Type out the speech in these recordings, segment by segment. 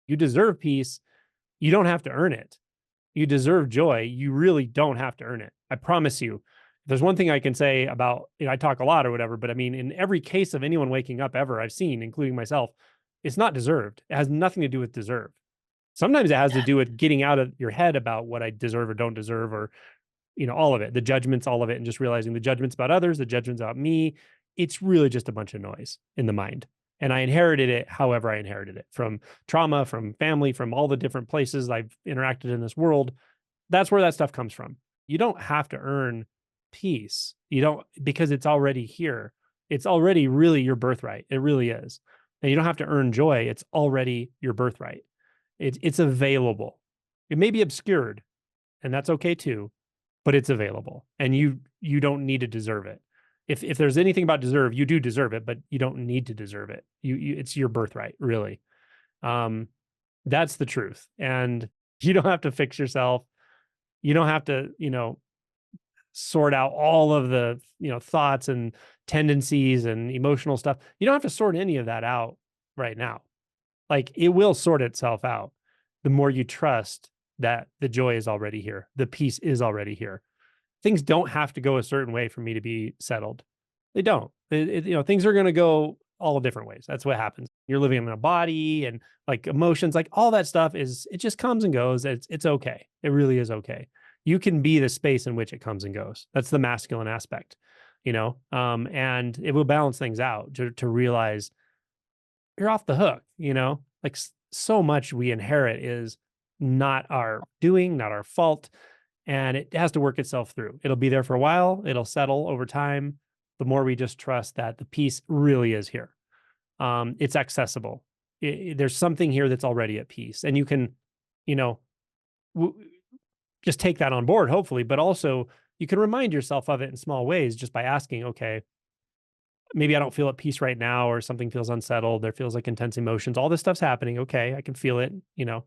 You deserve peace. You don't have to earn it. You deserve joy. You really don't have to earn it. I promise you. If there's one thing I can say about, I talk a lot or whatever, but I mean, in every case of anyone waking up ever I've seen, including myself, it's not deserved. It has nothing to do with deserve. Sometimes it has to Yeah. do with getting out of your head about what I deserve or don't deserve, or, all of it, the judgments, all of it, and just realizing the judgments about others, the judgments about me. It's really just a bunch of noise in the mind. And I inherited it however I inherited it, from trauma, from family, from all the different places I've interacted in this world. That's where that stuff comes from. You don't have to earn peace. You don't, because it's already here. It's already really your birthright. It really is. And you don't have to earn joy. It's already your birthright. It's available. It may be obscured, and that's okay too, but it's available. And you don't need to deserve it. If there's anything about deserve, you do deserve it, but you don't need to deserve it. You it's your birthright, really. Um, that's the truth. And you don't have to fix yourself. You don't have to, sort out all of the, thoughts and tendencies and emotional stuff. You don't have to sort any of that out right now. Like, it will sort itself out the more you trust that the joy is already here. The peace is already here. Things don't have to go a certain way for me to be settled. They don't. Things are going to go all different ways. That's what happens. You're living in a body, and like emotions, like all that stuff it just comes and goes. It's okay. It really is okay. You can be the space in which it comes and goes. That's the masculine aspect, and it will balance things out to realize you're off the hook, like so much we inherit is not our doing, not our fault. And it has to work itself through. It'll be there for a while. It'll settle over time. The more we just trust that the peace really is here. It's accessible. There's something here that's already at peace, and you can, you know, w- just take that on board, hopefully. But also, you can remind yourself of it in small ways just by asking, okay, maybe I don't feel at peace right now, or something feels unsettled. There feels like intense emotions. All this stuff's happening. Okay, I can feel it. You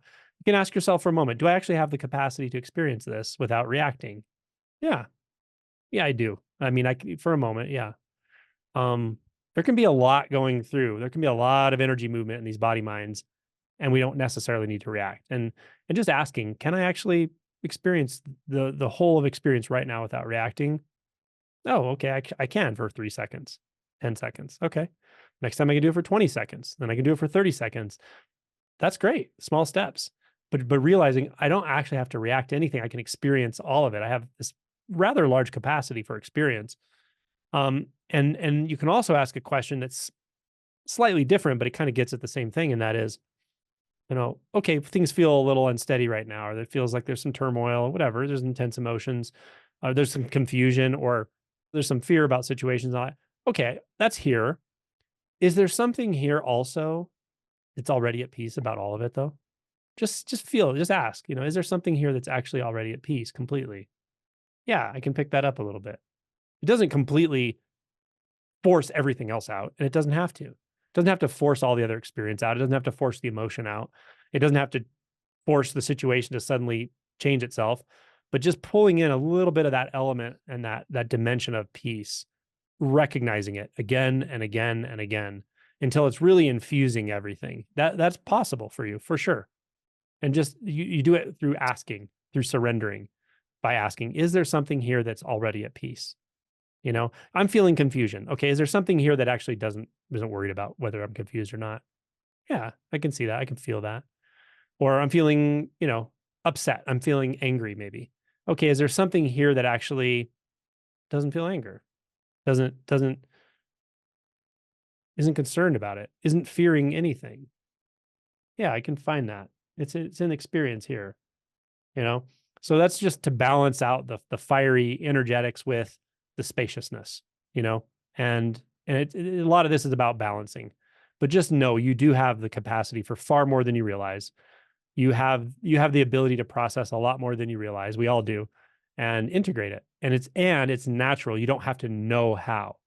can ask yourself for a moment, do I actually have the capacity to experience this without reacting? Yeah. Yeah, I do. I mean, for a moment, yeah. Um, there can be a lot going through. There can be a lot of energy movement in these body minds, and we don't necessarily need to react. And just asking, can I actually experience the whole of experience right now without reacting? Oh, okay, I can for 3 seconds, 10 seconds. Okay, next time I can do it for 20 seconds. Then I can do it for 30 seconds. That's great. Small steps. But realizing I don't actually have to react to anything. I can experience all of it. I have this rather large capacity for experience. And you can also ask a question that's slightly different, but it kind of gets at the same thing. And that is, okay, things feel a little unsteady right now, or it feels like there's some turmoil, whatever. There's intense emotions, there's some confusion, or there's some fear about situations. Okay, that's here. Is there something here also that's already at peace about all of it, though? Just ask. Is there something here that's actually already at peace completely? Yeah, I can pick that up a little bit. It doesn't completely force everything else out, and it doesn't have to. It doesn't have to force all the other experience out. It doesn't have to force the emotion out. It doesn't have to force the situation to suddenly change itself, but just pulling in a little bit of that element and that dimension of peace, recognizing it again and again and again until it's really infusing everything. That's possible for you for sure. And just you do it through asking, through surrendering, by asking, is there something here that's already at peace? I'm feeling confusion. Okay, is there something here that actually isn't worried about whether I'm confused or not? Yeah, I can see that. I can feel that. Or I'm feeling, upset. I'm feeling angry maybe. Okay, is there something here that actually doesn't feel anger? Doesn't isn't concerned about it, isn't fearing anything. Yeah, I can find that. It's an experience here, you know? So that's just to balance out the fiery energetics with the spaciousness, you know? And a lot of this is about balancing. But just know you do have the capacity for far more than you realize. You have the ability to process a lot more than you realize. We all do, and integrate it. And it's natural. You don't have to know how.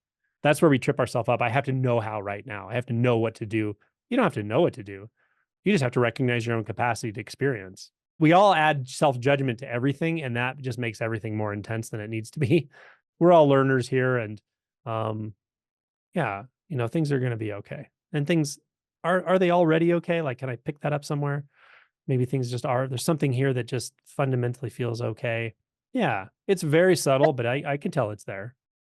That's where we trip ourselves up. I have to know how right now. I have to know what to do. You don't have to know what to do. You just have to recognize your own capacity to experience. We all add self-judgment to everything, and that just makes everything more intense than it needs to be. We're all learners here, and um, yeah, things are going to be okay. And things are they already okay? Like, can I pick that up somewhere? Maybe things just are there's something here that just fundamentally feels okay. Yeah, it's very subtle, but I can tell it's there.